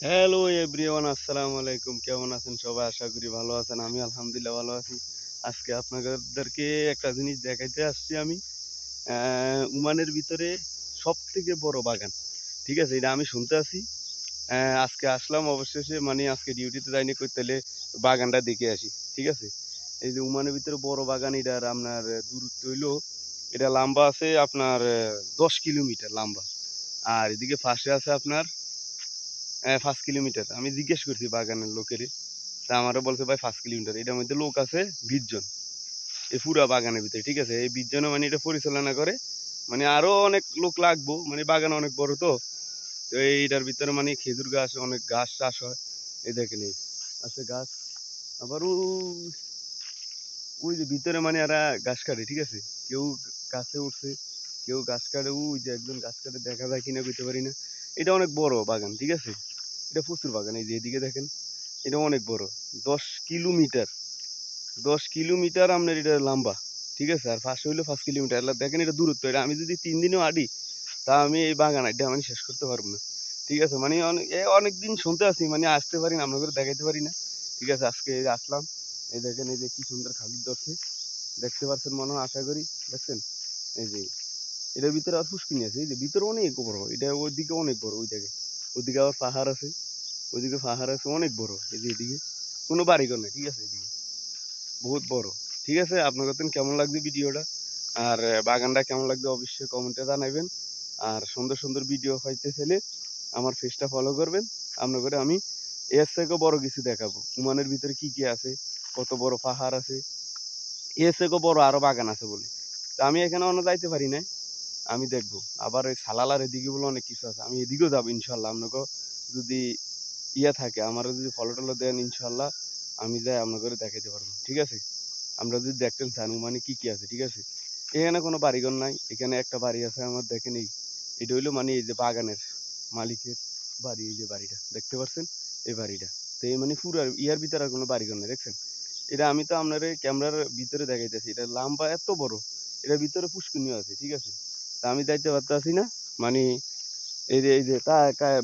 Hello everyone, আসসালামু আলাইকুম। কেমন আছেন সবাই? আশা করি ভালো আছেন। আমি আলহামদুলিল্লাহ ভালো আছি। আজকে আপনাদেরকে একটা জিনিস দেখাইতে আসছি আমি। ওমানের ভিতরে সবথেকে বড় বাগান। ঠিক আছে? এটা আমি শুনতে আছি। আজকে আসলাম অবশেষে, মানে আজকে ডিউটিতে যাইনি কই, তাইলে বাগানটা দেখে আসি। ঠিক আছে? এই যে ওমানের ভিতরে বড় বাগান, এটার আপনার দূরত্ব হইলো, এটা লম্বা আছে আপনার 10 কিলোমিটার লম্বা। আর এদিকে পাশে আছে আপনার 5 কিলোমিটার। আমি জিজ্ঞেস করছি বাগানের লোকেরে, তা আমারও বলছে ভাই 5 কিলোমিটার। এটার মধ্যে লোক আছে 20 জন এই পুরা বাগানের ভিতরে। ঠিক আছে? এই 20 জনে মানে এটা পরিচালনা করে। মানে আরো অনেক লোক লাগবো, মানে বাগান অনেক বড় তো। তো এইটার ভিতরে মানে খেজুর গাছ, অনেক গাছ চাষ হয়। এই দেখেন এই আছে গাছ। আবার ওই যে ভিতরে মানে এরা গাছ কাটে। ঠিক আছে? কেউ গাছে উঠছে, কেউ গাছ কাটে। ওই যে একজন গাছ কাটে, দেখা যায় কিনা কইতে পারি না। এটা অনেক বড় বাগান। ঠিক আছে? এটা প্রচুর বাগান। এই যে এদিকে দেখেন, এটা অনেক বড়। 10 কিলোমিটার, 10 কিলোমিটার আপনার এটা লম্বা। ঠিক আছে? আর পাশে হইলো 5 কিলোমিটার। এলা দেখেন এটা দূরত্ব। এটা আমি যদি 3 দিনও আডি, তা আমি এই বাগান এটা মানে শেষ করতে পারবো না। ঠিক আছে? মানে অনেকদিন শুনতে আছি, মানে আসতে পারি না, আপনাদের দেখাইতে পারি না। ঠিক আছে? আজকে এই যে আসলাম। এই দেখেন, এই যে কি সুন্দর খাজুর ধরছে, দেখতে পাচ্ছেন মনে হয়, আশা করি দেখছেন। এই যে এটার ভিতরে আর পুষ্কিনি আছে। এই যে ভিতরে অনেক বড়, এটা ওইদিকে অনেক বড়। ওই দেখেন, ওইদিকে আবার পাহাড় আছে, ওইদিকে পাহাড় আছে অনেক বড়। এই যে এদিকে কোনো বাড়িঘর নেই। ঠিক আছে? এদিকে বহুত বড়। ঠিক আছে? আপনার কাছে কেমন লাগবে ভিডিওটা, আর বাগানটা কেমন লাগবে অবশ্যই কমেন্টে জানাবেন। আর সুন্দর সুন্দর ভিডিও পাইতে চাইলে আমার পেজটা ফলো করবেন। আপনার করে আমি এর থেকেও বড় কিছু দেখাবো, ওমানের ভিতরে কি কি আছে, কত বড় পাহাড় আছে, এর থেকেও বড় আরো বাগান আছে বলে। তো আমি এখানে অন্য যাইতে পারি না, আমি দেখবো। আবার ওই সালালার এদিকে বলে অনেক কিছু আছে, আমি এদিকেও যাবো ইনশাল্লাহ। আপনাকে যদি ইয়া থাকে, আমারও যদি ফলো টলো দেন, ইনশাল্লাহ আমি যাই আপনার করে দেখাইতে পারবো। ঠিক আছে? আমরা যদি দেখতেন চান মানে কি কি আছে। ঠিক আছে? এখানে কোনো বাড়িঘর নাই, এখানে একটা বাড়ি আছে আমার। দেখেন এই, এটা হইলো মানে এই যে বাগানের মালিকের বাড়ি। এই যে বাড়িটা দেখতে পাচ্ছেন, এই বাড়িটা। তো এই মানে পুরো ইয়ার ভিতরে আর কোনো বাড়িঘর নেই, দেখছেন? এটা আমি তো আপনার ক্যামেরার ভিতরে দেখাইতেছি, এটা লম্বা এত বড়। এটার ভিতরে পুষ্করিণীও আছে। ঠিক আছে? তা আমি যাইতে পারতেছি না, মানে এই যে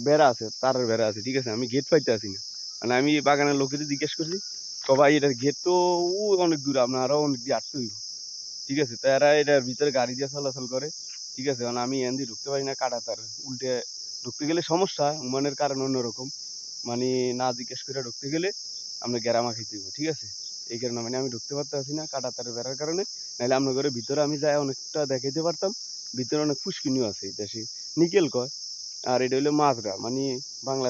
বেড়া আছে, তারের বেড়া আছে। ঠিক আছে? আমি গেট পাইতে আসি না। মানে আমি বাগানের লোকেদের জিজ্ঞেস করছি, সবাই এটার গেট তো অনেক দূরে, আপনার আরো অনেক দিয়ে আসতে হইব। ঠিক আছে? তো এরা এটার ভিতরে গাড়ি দিয়ে চলাচল করে। ঠিক আছে? কারণ আমি এন দিয়ে ঢুকতে পারি না, কাটা তার। উল্টে ঢুকতে গেলে সমস্যা, উমানের কারণ অন্যরকম। মানে না জিজ্ঞেস করে ঢুকতে গেলে আমরা গ্যারামা খেতে হইব। ঠিক আছে? এই কারণে মানে আমি ঢুকতে পারতেছি না, কাটা তারের বেড়ার কারণে। নাহলে আপনার ঘরের ভিতরে আমি যাই অনেকটা দেখাইতে পারতাম। ভিতরে অনেক ফুসকিনিও আছে দেশে, নিকেল কয়। আর এটা হইলো মাছগা, মানে বাংলা